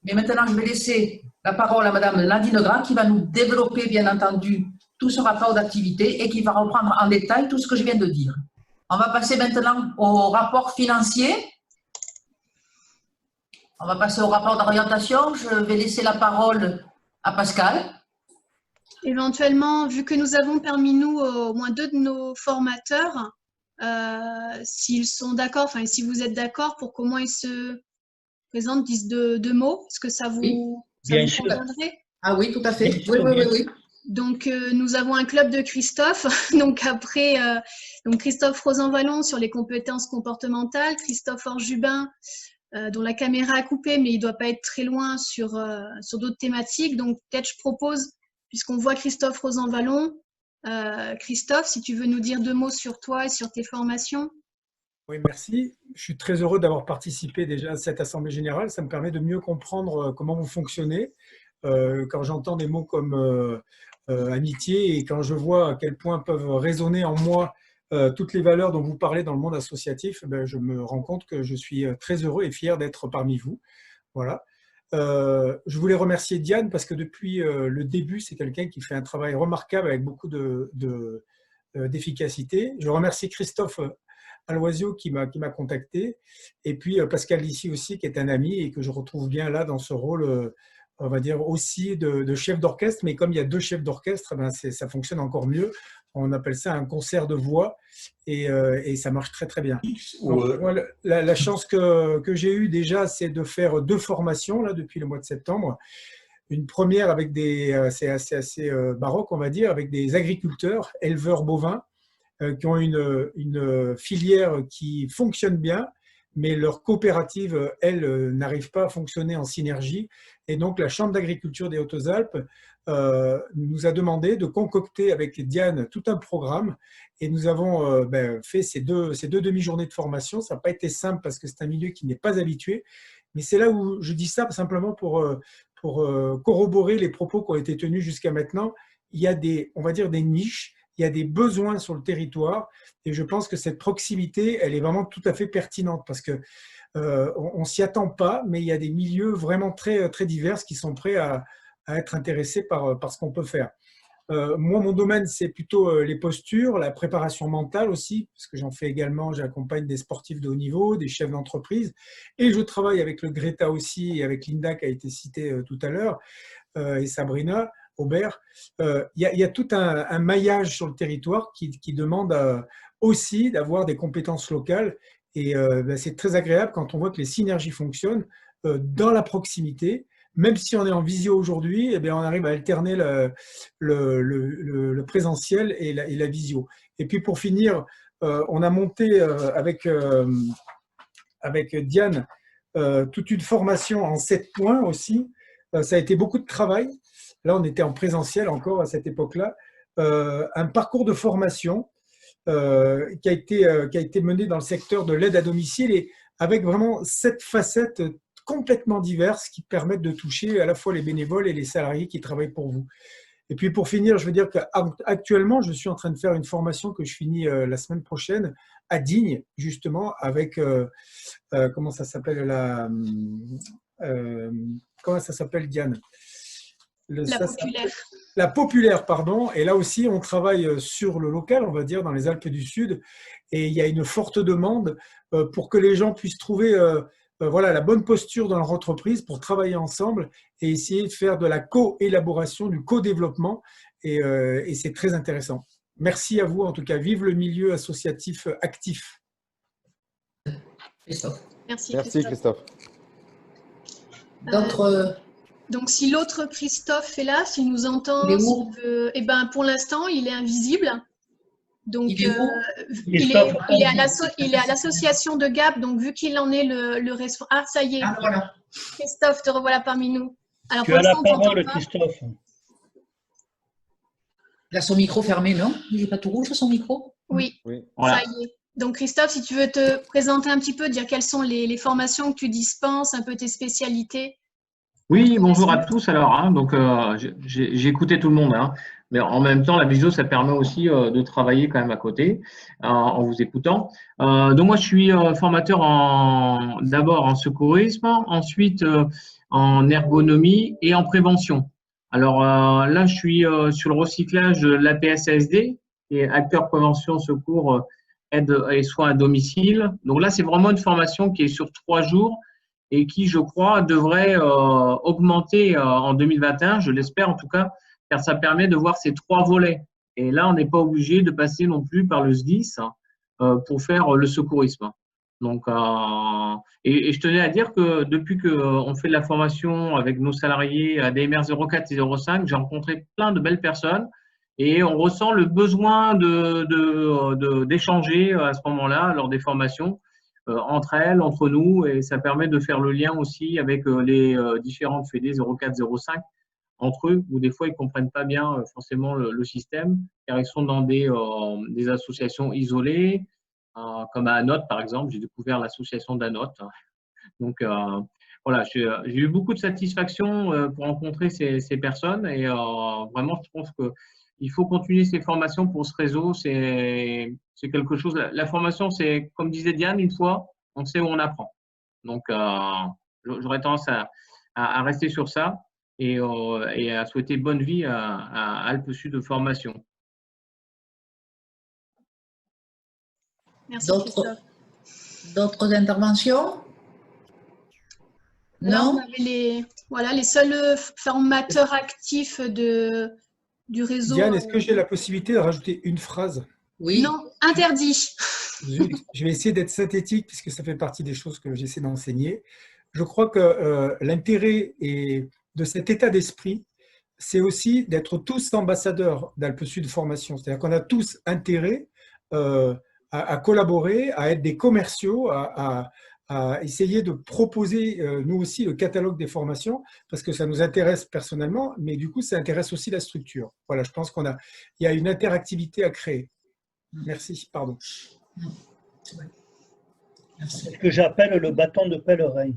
Mais maintenant, je vais laisser la parole à Madame Nadine Gras qui va nous développer, bien entendu, tout ce rapport d'activité et qui va reprendre en détail tout ce que je viens de dire. On va passer maintenant au rapport financier. On va passer au rapport d'orientation. Je vais laisser la parole à Pascal. Éventuellement, vu que nous avons parmi nous au moins 2 de nos formateurs, s'ils sont d'accord, enfin si vous êtes d'accord pour qu'au moins ils se présentent, disent deux mots, est-ce que ça vous conviendrait? Ah oui, tout à fait. Oui. Donc, nous avons un club de Christophe. Donc, après, Christophe Rosanvallon sur les compétences comportementales, Christophe Orjubin, dont la caméra a coupé, mais il ne doit pas être très loin sur d'autres thématiques. Donc, peut-être je propose, puisqu'on voit Christophe Rosanvallon, Christophe, si tu veux nous dire 2 mots sur toi et sur tes formations. Oui, merci. Je suis très heureux d'avoir participé déjà à cette Assemblée Générale. Ça me permet de mieux comprendre comment vous fonctionnez. Quand j'entends des mots comme amitié et quand je vois à quel point peuvent résonner en moi toutes les valeurs dont vous parlez dans le monde associatif, je me rends compte que je suis très heureux et fier d'être parmi vous. Voilà. Je voulais remercier Diane parce que depuis le début, c'est quelqu'un qui fait un travail remarquable avec beaucoup d'efficacité. Je remercie Christophe Aloisio qui m'a contacté, et puis Pascal Lissi aussi, qui est un ami et que je retrouve bien là dans ce rôle, on va dire aussi de chef d'orchestre, mais comme il y a 2 chefs d'orchestre, ça fonctionne encore mieux. On appelle ça un concert de voix et ça marche très très bien. Donc, moi, la chance que j'ai eue déjà, c'est de faire 2 formations là, depuis le mois de septembre. Une première avec c'est assez baroque, on va dire, avec des agriculteurs, éleveurs bovins, qui ont une filière qui fonctionne bien, mais leur coopérative, elle, n'arrive pas à fonctionner en synergie. Et donc, la Chambre d'agriculture des Hautes-Alpes nous a demandé de concocter avec Diane tout un programme. Et nous avons fait ces deux demi-journées de formation. Ça n'a pas été simple parce que c'est un milieu qui n'est pas habitué. Mais c'est là où je dis ça simplement pour corroborer les propos qui ont été tenus jusqu'à maintenant. Il y a on va dire des niches. Il y a des besoins sur le territoire et je pense que cette proximité, elle est vraiment tout à fait pertinente parce que on s'y attend pas, mais il y a des milieux vraiment très, très divers qui sont prêts à être intéressés par ce qu'on peut faire. Moi, mon domaine, c'est plutôt les postures, la préparation mentale aussi, parce que j'en fais également, j'accompagne des sportifs de haut niveau, des chefs d'entreprise, et je travaille avec le Greta aussi, et avec Linda qui a été citée tout à l'heure, et Sabrina Aubert. Il y a tout un maillage sur le territoire qui demande aussi d'avoir des compétences locales, et c'est très agréable quand on voit que les synergies fonctionnent dans la proximité. Même si on est en visio aujourd'hui, eh bien, on arrive à alterner le présentiel et la visio. Et puis pour finir, on a monté avec Diane toute une formation en 7 points aussi. Ça a été beaucoup de travail. Là, on était en présentiel encore à cette époque-là. Un parcours de formation qui a été mené dans le secteur de l'aide à domicile et avec vraiment 7 facettes complètement diverses qui permettent de toucher à la fois les bénévoles et les salariés qui travaillent pour vous. Et puis pour finir, je veux dire qu'actuellement, je suis en train de faire une formation que je finis la semaine prochaine à Digne, justement, avec, comment ça s'appelle comment ça s'appelle, Diane? La populaire. La populaire, pardon. Et là aussi, on travaille sur le local, on va dire, dans les Alpes du Sud. Et il y a une forte demande pour que les gens puissent trouver voilà, la bonne posture dans leur entreprise pour travailler ensemble et essayer de faire de la co-élaboration, du co-développement. Et c'est très intéressant. Merci à vous, en tout cas. Vive le milieu associatif actif. Christophe. Merci Christophe. D'autres… Donc, si l'autre Christophe est là, s'il nous entend, eh ben, pour l'instant, il est invisible. Donc, il est à l'association de Gap, donc vu qu'il en est le responsable… Ah, ça y est. Ah, voilà. Christophe, te revoilà parmi nous. Alors, tu as la parole, Christophe. Il a son micro fermé, non? Il n'est pas tout rouge, son micro? Oui, voilà. Ça y est. Donc, Christophe, si tu veux te présenter un petit peu, dire quelles sont les formations que tu dispenses, un peu tes spécialités. Oui, bonjour à tous. Alors, donc j'ai écouté tout le monde, mais en même temps, la visio, ça permet aussi de travailler quand même à côté en vous écoutant. Donc moi, je suis formateur d'abord en secourisme, ensuite en ergonomie et en prévention. Alors là, je suis sur le recyclage de l'APS-ASD, qui est acteur prévention, secours, aide et soins à domicile. Donc là, c'est vraiment une formation qui est sur 3 jours et qui, je crois, devrait augmenter en 2021, je l'espère en tout cas, car ça permet de voir ces 3 volets. Et là, on n'est pas obligé de passer non plus par le SDIS pour faire le secourisme. Donc, et je tenais à dire que depuis qu'on fait de la formation avec nos salariés à DMR 04 et 05, j'ai rencontré plein de belles personnes et on ressent le besoin d'échanger à ce moment-là lors des formations entre elles, entre nous, et ça permet de faire le lien aussi avec les différentes fédés 04, 05 entre eux, où des fois ils ne comprennent pas bien forcément le système, car ils sont dans des associations isolées, comme à Anote, par exemple. J'ai découvert l'association d'Anote. Donc, voilà, j'ai eu beaucoup de satisfaction pour rencontrer ces personnes et vraiment, je pense qu'il faut continuer ces formations pour ce réseau. C'est quelque chose. La formation, c'est, comme disait Diane, une fois, on sait où on apprend. Donc, j'aurais tendance à rester sur ça et à souhaiter bonne vie à Alpes Sud de formation. Merci Christophe. D'autres interventions? Alors, Non? on avait les seuls formateurs actifs du réseau. Diane, est-ce que j'ai la possibilité de rajouter une phrase? Oui. Non, interdit. Je vais essayer d'être synthétique puisque ça fait partie des choses que j'essaie d'enseigner. Je crois que l'intérêt de cet état d'esprit, c'est aussi d'être tous ambassadeurs d'Alpes Sud Formation. C'est-à-dire qu'on a tous intérêt à collaborer, à être des commerciaux, à essayer de proposer nous aussi le catalogue des formations parce que ça nous intéresse personnellement, mais du coup, ça intéresse aussi la structure. Voilà, je pense il y a une interactivité à créer. Merci, pardon. C'est ce que j'appelle le bâton de pèlerin.